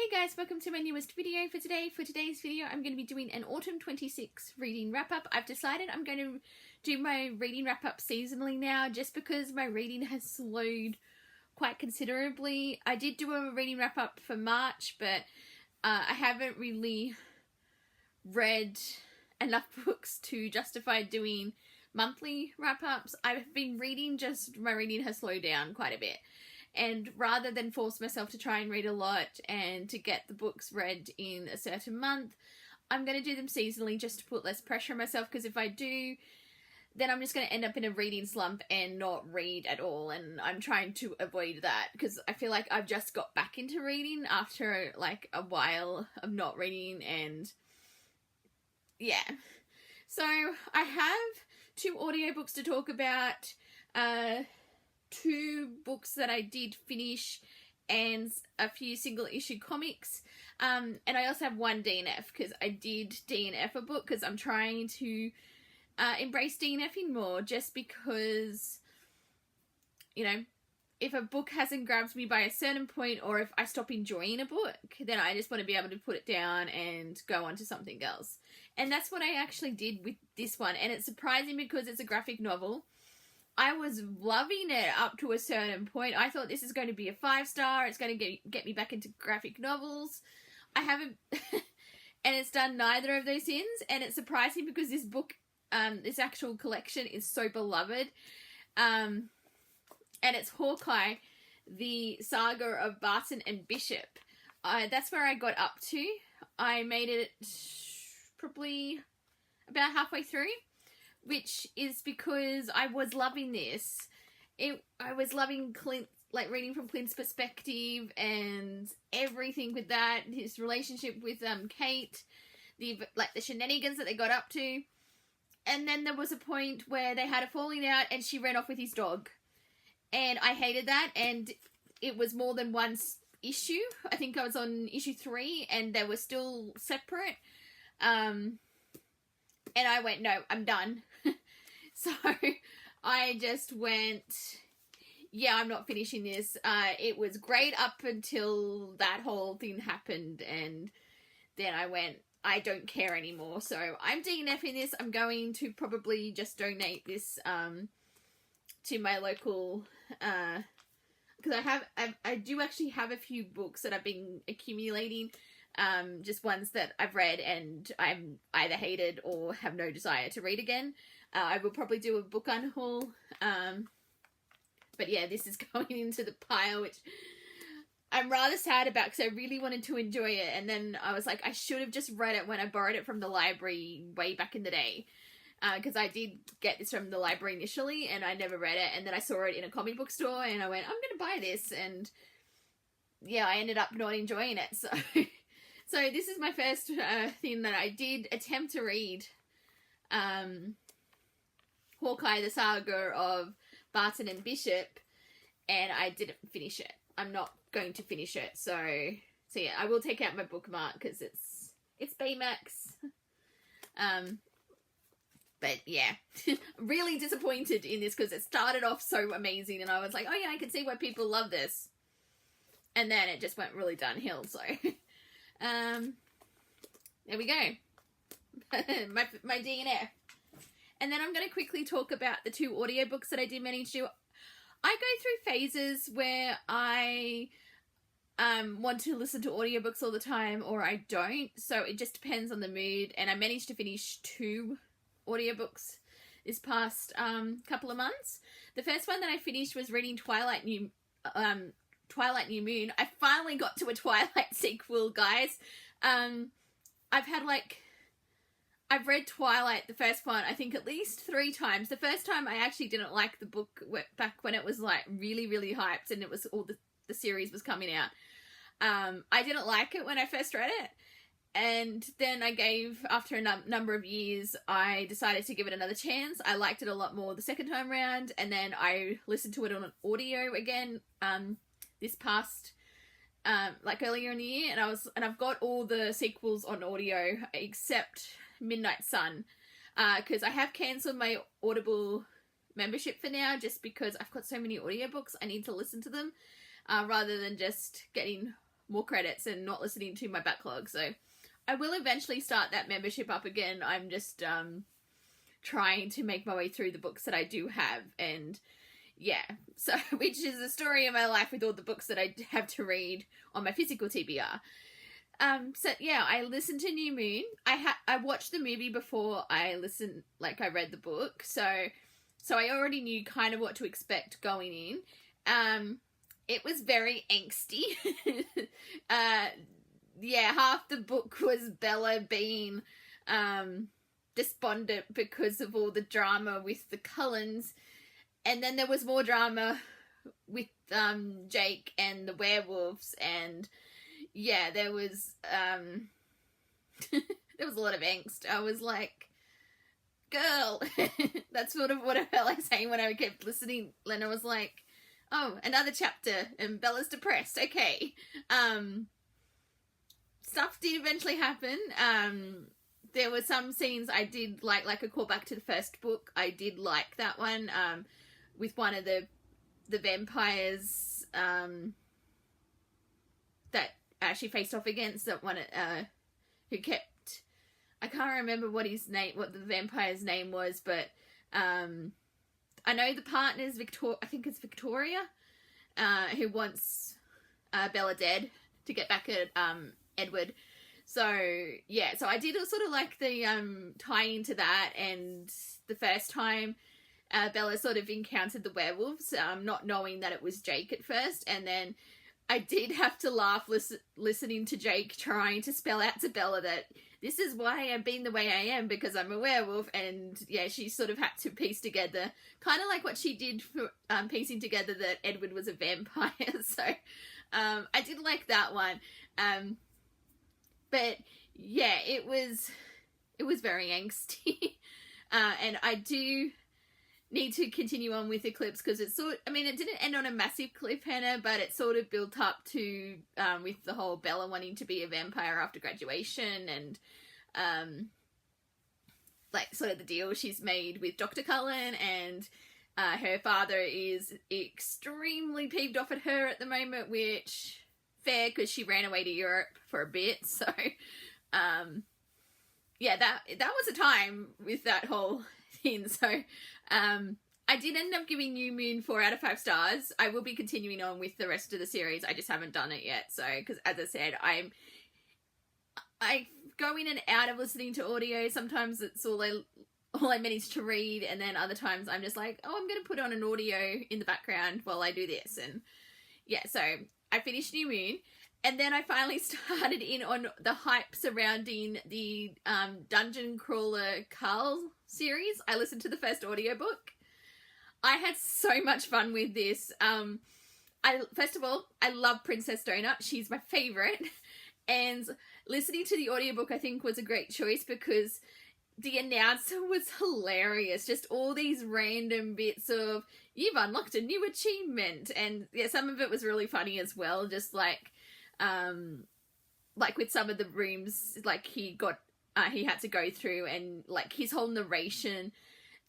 Hey guys, welcome to my newest video for today. For today's video, I'm going to be doing an Autumn 26 reading wrap-up. I've decided I'm going to do my reading wrap-up seasonally now, just because my reading has slowed quite considerably. I did do a reading wrap-up for March, but I haven't really read enough books to justify doing monthly wrap-ups. I've been reading, just my reading has slowed down quite a bit. And rather than force myself to try and read a lot and to get the books read in a certain month, I'm going to do them seasonally just to put less pressure on myself, because if I do, then I'm just going to end up in a reading slump and not read at all, and I'm trying to avoid that because I feel like I've just got back into reading after like a while of not reading. And yeah, so I have 2 audiobooks to talk about, 2 books that I did finish and a few single issue comics, and I also have 1 DNF because I did DNF a book because I'm trying to embrace DNFing more, just because, you know, if a book hasn't grabbed me by a certain point, or if I stop enjoying a book, then I just want to be able to put it down and go on to something else. And that's what I actually did with this one, and it's surprising because it's a graphic novel. I was loving it up to a certain point. I thought this is going to be a 5-star. It's going to get me back into graphic novels. I haven't, and it's done neither of those things. And it's surprising because this book, this actual collection is so beloved. And it's Hawkeye, the saga of Barton and Bishop. That's where I got up to. I made it probably about halfway through, which is because I was loving this. I was loving Clint, like reading from Clint's perspective and everything with that, his relationship with Kate, the shenanigans that they got up to. And then there was a point where they had a falling out and she ran off with his dog. And I hated that, and it was more than one issue. I think I was on issue 3 and they were still separate. And I went, no, I'm done. So I just went, yeah, I'm not finishing this. It was great up until that whole thing happened, and then I went, I don't care anymore. So I'm DNFing this. I'm going to probably just donate this to my local, because I do actually have a few books that I've been accumulating. Just ones that I've read and I'm either hated or have no desire to read again. I will probably do a book unhaul. But yeah, this is going into the pile, which I'm rather sad about because I really wanted to enjoy it. And then I was like, I should have just read it when I borrowed it from the library way back in the day. Because I did get this from the library initially and I never read it. And then I saw it in a comic book store and I went, I'm going to buy this. And yeah, I ended up not enjoying it. So... So this is my first thing that I did attempt to read. Hawkeye, the saga of Barton and Bishop, and I didn't finish it. I'm not going to finish it. So yeah, I will take out my bookmark because it's Baymax. But yeah, really disappointed in this because it started off so amazing and I was like, oh yeah, I can see why people love this. And then it just went really downhill, so... there we go. my DNF. And then I'm going to quickly talk about the 2 audiobooks that I did manage to do. I go through phases where I want to listen to audiobooks all the time, or I don't. So it just depends on the mood. And I managed to finish 2 audiobooks this past couple of months. The first one that I finished was reading Twilight New Moon. I finally got to a Twilight sequel, guys. I've read Twilight, the first one, I think at least 3 times. The first time I actually didn't like the book back when it was like really, really hyped and it was all the series was coming out. I didn't like it when I first read it. And then after a number of years, I decided to give it another chance. I liked it a lot more the second time around. And then I listened to it on an audio again, this past, like earlier in the year, and I've got all the sequels on audio except Midnight Sun, because I have cancelled my Audible membership for now, just because I've got so many audiobooks I need to listen to them, rather than just getting more credits and not listening to my backlog. So I will eventually start that membership up again. I'm just trying to make my way through the books that I do have, and yeah, so which is the story of my life with all the books that I have to read on my physical TBR. So yeah, I listened to New Moon. I watched the movie before I read the book, so I already knew kind of what to expect going in. It was very angsty. Yeah, half the book was Bella being despondent because of all the drama with the Cullens, and then there was more drama with Jake and the werewolves, and yeah, there was there was a lot of angst. I was like, girl. That's sort of what I felt like saying when I kept listening. Lena was like, oh, another chapter and Bella's depressed. Okay. Stuff did eventually happen. There were some scenes I did like a callback to the first book. I did like that one, with one of the vampires that she faced off against, that one who kept, I can't remember what the vampire's name was, but I know the partner's I think it's Victoria, who wants Bella dead to get back at Edward. So yeah, so I did sort of like the tie into that, and the first time Bella sort of encountered the werewolves, not knowing that it was Jake at first, and then I did have to laugh listening to Jake trying to spell out to Bella that this is why I've been the way I am, because I'm a werewolf. And yeah, she sort of had to piece together, kind of like what she did for piecing together that Edward was a vampire. So I did like that one. But yeah, it was very angsty. And I do need to continue on with Eclipse, because it didn't end on a massive cliffhanger, but it sort of built up to with the whole Bella wanting to be a vampire after graduation, and like sort of the deal she's made with Dr. Cullen, and her father is extremely peeved off at her at the moment, which fair, because she ran away to Europe for a bit. So yeah, that was a time with that whole thing. So I did end up giving New Moon 4 out of 5 stars. I will be continuing on with the rest of the series. I just haven't done it yet. So, because as I said, I go in and out of listening to audio. Sometimes it's all I manage to read, and then other times I'm just like, oh, I'm going to put on an audio in the background while I do this. And yeah, so I finished New Moon, and then I finally started in on the hype surrounding the Dungeon Crawler Carl series. I listened to the first audiobook. I had so much fun with this. First of all, I love Princess Donut. She's my favourite. And listening to the audiobook, I think, was a great choice, because the announcer was hilarious. Just all these random bits of, you've unlocked a new achievement. And yeah, some of it was really funny as well. Just like with some of the rooms, like he had to go through, and like his whole narration.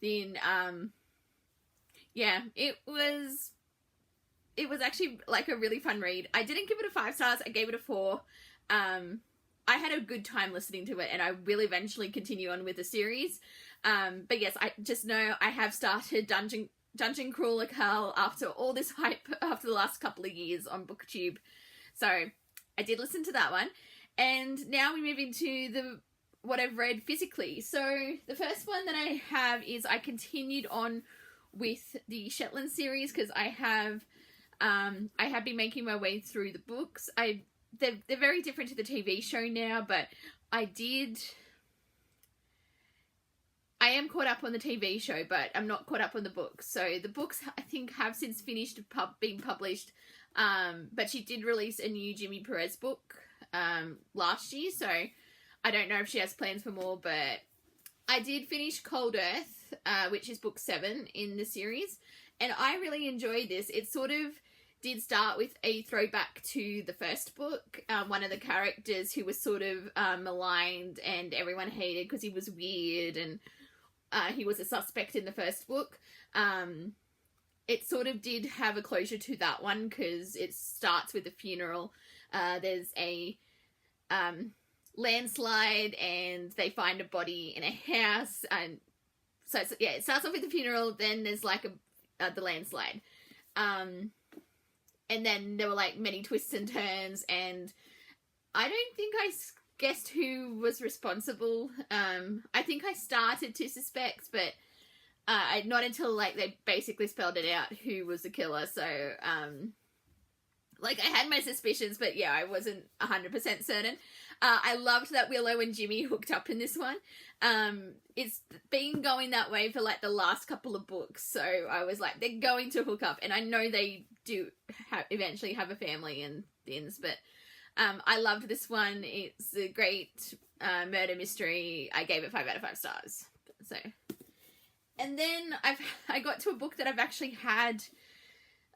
Then, yeah, it was actually like a really fun read. I didn't give it a 5 stars. I gave it a 4. I had a good time listening to it, and I will eventually continue on with the series. But yes, I just know I have started Dungeon Crawler Carl after all this hype after the last couple of years on BookTube. So I did listen to that one. And now we move into what I've read physically. So the first one that I have is I continued on with the Shetland series, because I have been making my way through the books. They're very different to the TV show now, but I am caught up on the TV show, but I'm not caught up on the books. So the books, I think, have since finished being published, but she did release a new Jimmy Perez book last year, so I don't know if she has plans for more, but I did finish Cold Earth, which is book 7 in the series, and I really enjoyed this. It sort of did start with a throwback to the first book. One of the characters who was sort of maligned and everyone hated because he was weird, and he was a suspect in the first book. It sort of did have a closure to that one, because it starts with a funeral There's a landslide, and they find a body in a house, and so it starts off with the funeral, then there's like the landslide, and then there were like many twists and turns, and I don't think I guessed who was responsible. I think I started to suspect, but not until like they basically spelled it out who was the killer. So like I had my suspicions, but yeah, I wasn't 100% certain. I loved that Willow and Jimmy hooked up in this one. It's been going that way for like the last couple of books, so I was like, they're going to hook up, and I know they do eventually have a family and things, but I loved this one. It's a great murder mystery. I gave it 5 out of 5 stars. So, and then I got to a book that I've actually had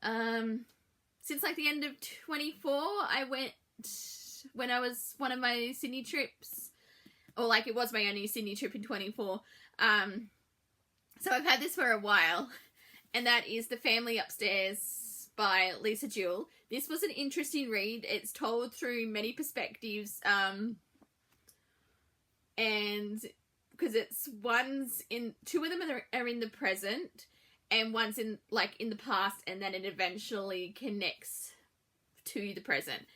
since like the end of 24. I went when I was one of my Sydney trips, or like it was my only Sydney trip in 24. So I've had this for a while, and that is The Family Upstairs by Lisa Jewell. This was an interesting read. It's told through many perspectives, and because it's two of them are in the present, and one's in the past, and then it eventually connects to the present.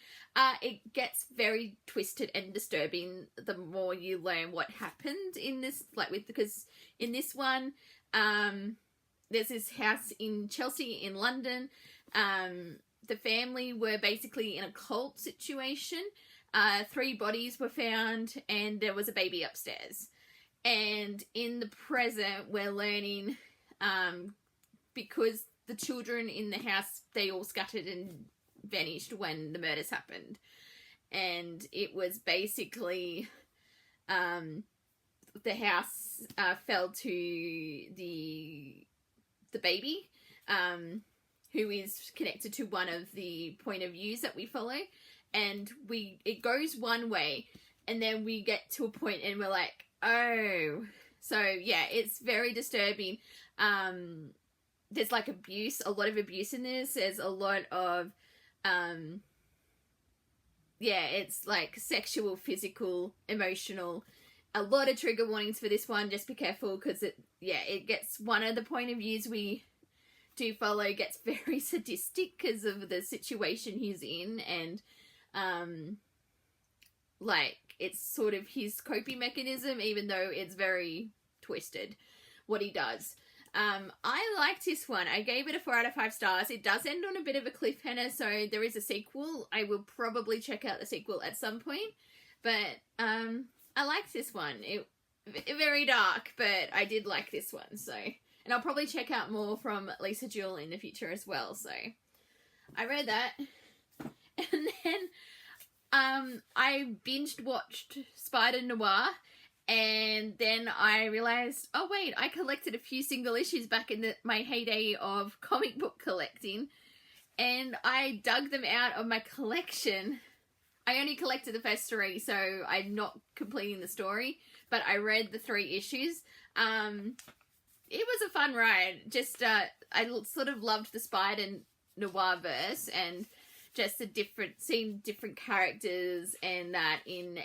It gets very twisted and disturbing the more you learn what happened in this, because in this one, there's this house in Chelsea in London. The family were basically in a cult situation. 3 bodies were found, and there was a baby upstairs. And in the present, we're learning, because the children in the house, they all scattered and vanished when the murders happened, and it was basically the house fell to the baby, who is connected to one of the point of views that we follow, and it goes one way, and then we get to a point and we're like, oh. So yeah, it's very disturbing. There's like abuse, a lot of abuse in this. There's a lot of it's like sexual, physical, emotional. A lot of trigger warnings for this one. Just be careful, because it gets, one of the point of views we do follow gets very sadistic because of the situation he's in, and it's sort of his coping mechanism, even though it's very twisted what he does. I liked this one. I gave it a 4 out of 5 stars. It does end on a bit of a cliffhanger, so there is a sequel. I will probably check out the sequel at some point, but I liked this one. It very dark, but I did like this one. So, and I'll probably check out more from Lisa Jewell in the future as well. So, I read that, and then I binged watched Spider Noir. And then I realised, oh wait, I collected a few single issues back in my heyday of comic book collecting. And I dug them out of my collection. I only collected the first 3, so I'm not completing the story. But I read the 3 issues. It was a fun ride. Just, I sort of loved the Spider Noir verse. And just seeing different characters, and that in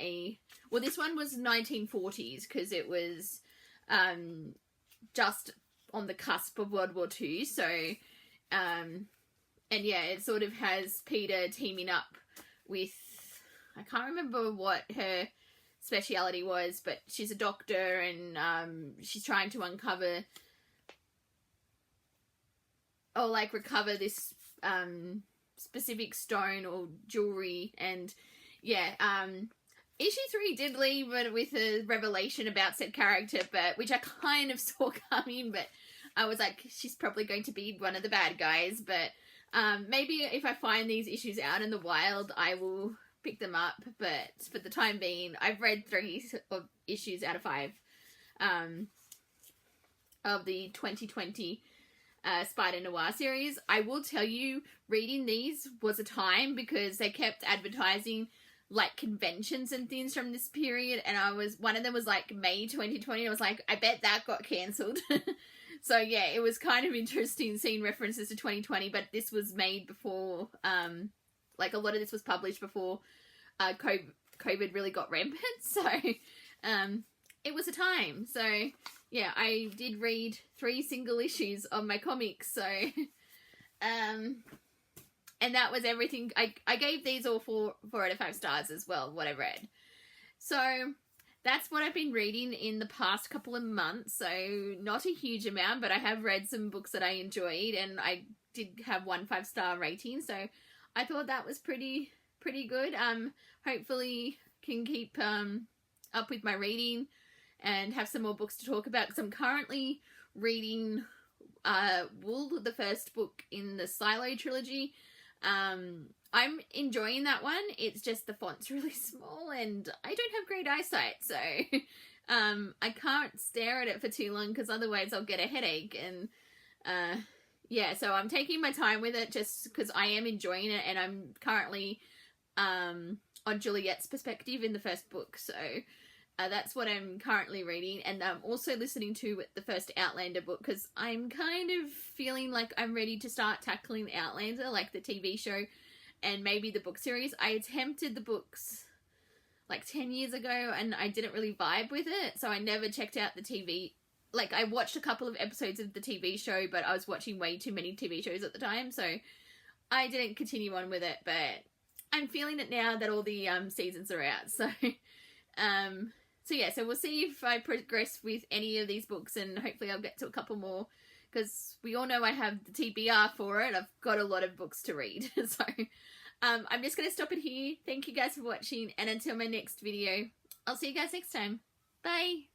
this one was 1940s, because it was just on the cusp of World War II, so and yeah, it sort of has Peter teaming up with, I can't remember what her speciality was, but she's a doctor, and she's trying to recover this specific stone or jewelry, and issue 3 did leave with a revelation about said character, but which I kind of saw coming, but I was like, she's probably going to be one of the bad guys, but maybe if I find these issues out in the wild, I will pick them up, but for the time being, I've read 3 issues out of 5 of the 2020 Spider Noir series. I will tell you, reading these was a time, because they kept advertising like conventions and things from this period, and one of them was like May 2020. I was like, I bet that got cancelled. So yeah, it was kind of interesting seeing references to 2020, but this was made before like a lot of this was published before COVID really got rampant, so it was a time. So yeah, I did read 3 single issues of my comics, so and that was everything. I gave these all 4 out of 5 stars as well, what I read. So that's what I've been reading in the past couple of months. So not a huge amount, but I have read some books that I enjoyed, and I did have 1 5-star rating. So I thought that was pretty good. Hopefully can keep up with my reading and have some more books to talk about, because I'm currently reading Wool, the first book in the Silo trilogy. I'm enjoying that one. It's just the font's really small and I don't have great eyesight, so I can't stare at it for too long because otherwise I'll get a headache. And yeah, so I'm taking my time with it just because I am enjoying it, and I'm currently on Juliet's perspective in the first book, so that's what I'm currently reading. And I'm also listening to the first Outlander book because I'm kind of feeling like I'm ready to start tackling Outlander, like the TV show and maybe the book series. I attempted the books like 10 years ago and I didn't really vibe with it, so I never checked out the TV. Like, I watched a couple of episodes of the TV show, but I was watching way too many TV shows at the time, so I didn't continue on with it. But I'm feeling it now that all the seasons are out, so so yeah, so we'll see if I progress with any of these books, and hopefully I'll get to a couple more, because we all know I have the TBR for it. I've got a lot of books to read. So I'm just going to stop it here. Thank you guys for watching, and until my next video, I'll see you guys next time. Bye!